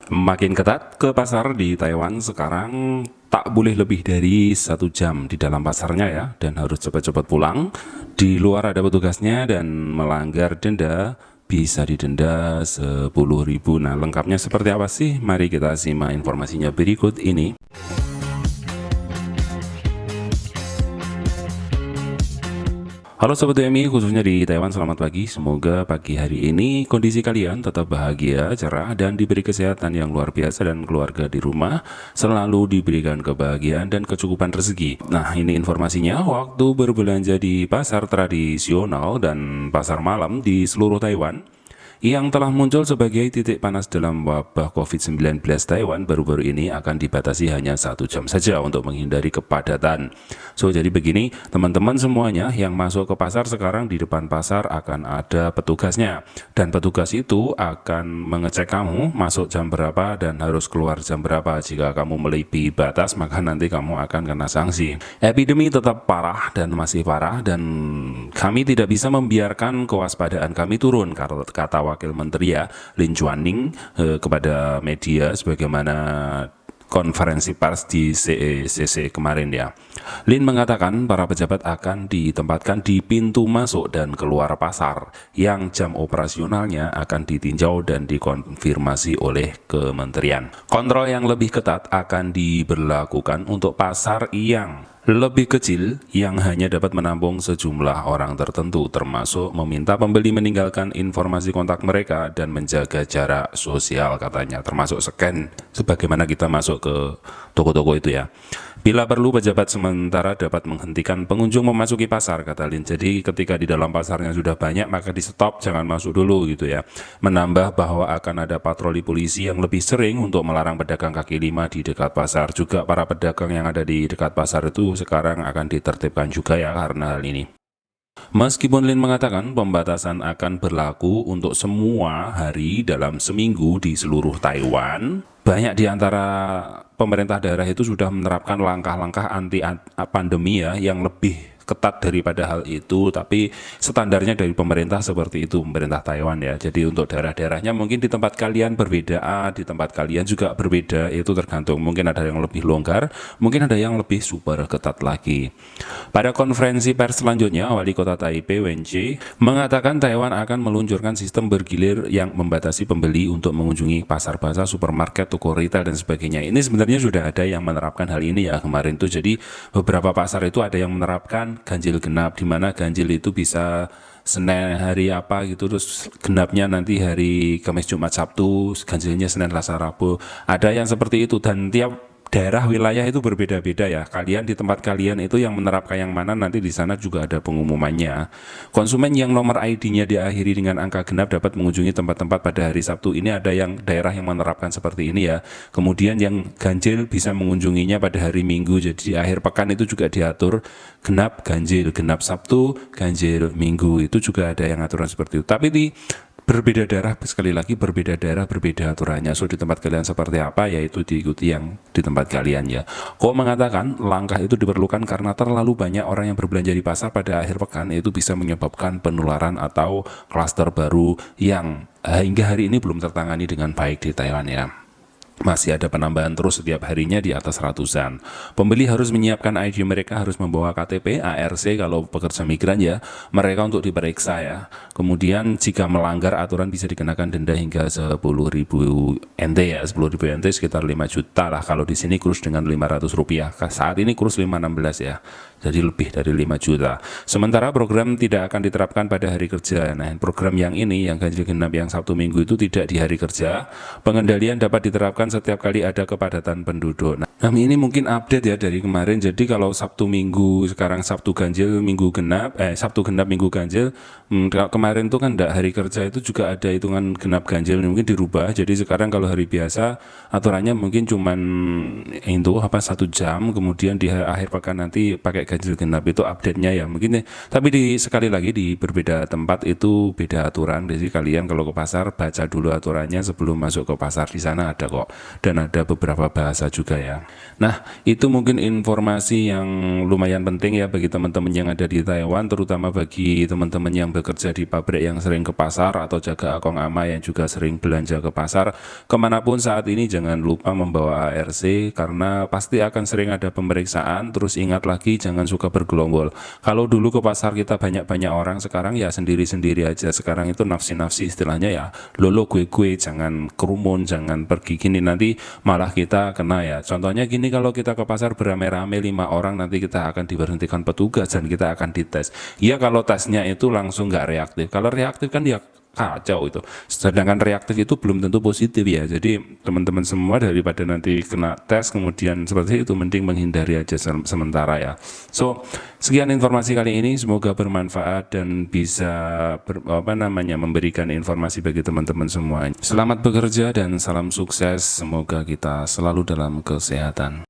Makin ketat ke pasar di Taiwan sekarang tak boleh lebih dari 1 jam di dalam pasarnya ya, dan harus cepat-cepat pulang. Di luar ada petugasnya dan melanggar denda bisa didenda 10.000. Nah, lengkapnya seperti apa sih? Mari kita simak informasinya berikut ini. Halo Sobat UMI, khususnya di Taiwan, selamat pagi. Semoga pagi hari ini kondisi kalian tetap bahagia, cerah, dan diberi kesehatan yang luar biasa, dan keluarga di rumah selalu diberikan kebahagiaan dan kecukupan rezeki. Nah, ini informasinya, waktu berbelanja di pasar tradisional dan pasar malam di seluruh Taiwan yang telah muncul sebagai titik panas dalam wabah COVID-19 Taiwan baru-baru ini akan dibatasi hanya 1 jam saja untuk menghindari kepadatan. So, jadi begini teman-teman semuanya, yang masuk ke pasar sekarang, di depan pasar akan ada petugasnya, dan petugas itu akan mengecek kamu masuk jam berapa dan harus keluar jam berapa. Jika kamu melebihi batas, maka nanti kamu akan kena sanksi. Epidemi tetap parah dan masih parah, dan kami tidak bisa membiarkan kewaspadaan kami turun, kata Wakil Menteri ya, Lin Chuanning kepada media sebagaimana konferensi pers di CECC kemarin ya. Lin mengatakan para pejabat akan ditempatkan di pintu masuk dan keluar pasar yang jam operasionalnya akan ditinjau dan dikonfirmasi oleh kementerian. Kontrol yang lebih ketat akan diberlakukan untuk pasar yang lebih kecil, yang hanya dapat menampung sejumlah orang tertentu, termasuk meminta pembeli meninggalkan informasi kontak mereka dan menjaga jarak sosial, katanya, termasuk scan sebagaimana kita masuk ke toko-toko itu ya. Bila perlu, pejabat sementara dapat menghentikan pengunjung memasuki pasar, kata Lin. Jadi ketika di dalam pasarnya sudah banyak, maka di stop, jangan masuk dulu gitu ya. Menambah bahwa akan ada patroli polisi yang lebih sering untuk melarang pedagang kaki lima di dekat pasar. Juga para pedagang yang ada di dekat pasar itu sekarang akan ditertibkan juga ya karena hal ini. Meskipun Lin mengatakan pembatasan akan berlaku untuk semua hari dalam seminggu di seluruh Taiwan, banyak di antara pemerintah daerah itu sudah menerapkan langkah-langkah anti pandemi ya, yang lebih ketat daripada hal itu, tapi standarnya dari pemerintah seperti itu, pemerintah Taiwan ya. Jadi untuk daerah-daerahnya mungkin di tempat kalian berbeda, di tempat kalian juga berbeda, itu tergantung, mungkin ada yang lebih longgar, mungkin ada yang lebih super ketat lagi. Pada konferensi pers selanjutnya, Wali Kota Taipei Wen-Chih mengatakan Taiwan akan meluncurkan sistem bergilir yang membatasi pembeli untuk mengunjungi pasar-pasar, supermarket, toko retail, dan sebagainya. Ini sebenarnya sudah ada yang menerapkan hal ini ya kemarin tuh. Jadi beberapa pasar itu ada yang menerapkan ganjil genap, di mana ganjil itu bisa Senin hari apa gitu, terus genapnya nanti hari Kamis, Jumat, Sabtu, ganjilnya Senin, Selasa, Rabu. Ada yang seperti itu, dan tiap daerah wilayah itu berbeda-beda ya. Kalian di tempat kalian itu yang menerapkan yang mana, nanti di sana juga ada pengumumannya. Konsumen yang nomor ID-nya diakhiri dengan angka genap dapat mengunjungi tempat-tempat pada hari Sabtu. Ini ada yang daerah yang menerapkan seperti ini ya. Kemudian yang ganjil bisa mengunjunginya pada hari Minggu. Jadi di akhir pekan itu juga diatur genap ganjil, genap Sabtu, ganjil Minggu. Itu juga ada yang aturan seperti itu. Tapi di berbeda daerah, sekali lagi berbeda daerah berbeda aturannya. So di tempat kalian seperti apa, yaitu diikuti yang di tempat kalian ya. Ko mengatakan langkah itu diperlukan karena terlalu banyak orang yang berbelanja di pasar pada akhir pekan, itu bisa menyebabkan penularan atau klaster baru yang hingga hari ini belum tertangani dengan baik di Taiwan ya. Masih ada penambahan terus setiap harinya di atas ratusan. Pembeli harus menyiapkan ID mereka, harus membawa KTP, ARC kalau pekerja migran ya, mereka untuk diperiksa ya. Kemudian jika melanggar aturan bisa dikenakan denda hingga 10.000 NT ya, 10.000 NT sekitar 5 juta lah. Kalau di sini kurs dengan 500 rupiah. Saat ini kurs 516 ya. Jadi lebih dari 5 juta. Sementara program tidak akan diterapkan pada hari kerja. Nah, program yang ini, yang ganjil genap yang Sabtu Minggu itu tidak di hari kerja. Pengendalian dapat diterapkan setiap kali ada kepadatan penduduk. Nah, ini mungkin update ya dari kemarin. Jadi kalau Sabtu Minggu, sekarang Sabtu ganjil, Minggu genap, Sabtu genap, Minggu ganjil. Kemarin tuh kan enggak, hari kerja itu juga ada hitungan genap ganjil, mungkin dirubah. Jadi sekarang kalau hari biasa aturannya mungkin cuman itu 1 jam, kemudian di akhir pekan nanti pakai ganjil genap, itu update-nya ya mungkin ya. Tapi sekali lagi di berbeda tempat itu beda aturan. Jadi kalian kalau ke pasar baca dulu aturannya sebelum masuk ke pasar, di sana ada kok, dan ada beberapa bahasa juga ya. Nah, itu mungkin informasi yang lumayan penting ya bagi teman-teman yang ada di Taiwan, terutama bagi teman-teman yang bekerja di pabrik yang sering ke pasar atau jaga akong ama yang juga sering belanja ke pasar. Kemanapun saat ini jangan lupa membawa ARC karena pasti akan sering ada pemeriksaan. Terus ingat lagi jangan suka bergerombol. Kalau dulu ke pasar kita banyak-banyak orang, sekarang ya sendiri-sendiri aja. Sekarang itu nafsi-nafsi istilahnya ya, lolo gue, jangan kerumun, jangan pergi gini, nanti malah kita kena ya. Contohnya gini, kalau kita ke pasar beramai-ramai 5 orang, nanti kita akan diberhentikan petugas dan kita akan dites. Ya kalau tesnya itu langsung nggak reaktif. Kalau reaktif kan ya kacau itu. Sedangkan reaktif itu belum tentu positif ya. Jadi teman-teman semua daripada nanti kena tes kemudian seperti itu, mending menghindari aja sementara ya. So sekian informasi kali ini, semoga bermanfaat dan bisa memberikan informasi bagi teman-teman semua. Selamat bekerja dan salam sukses. Semoga kita selalu dalam kesehatan.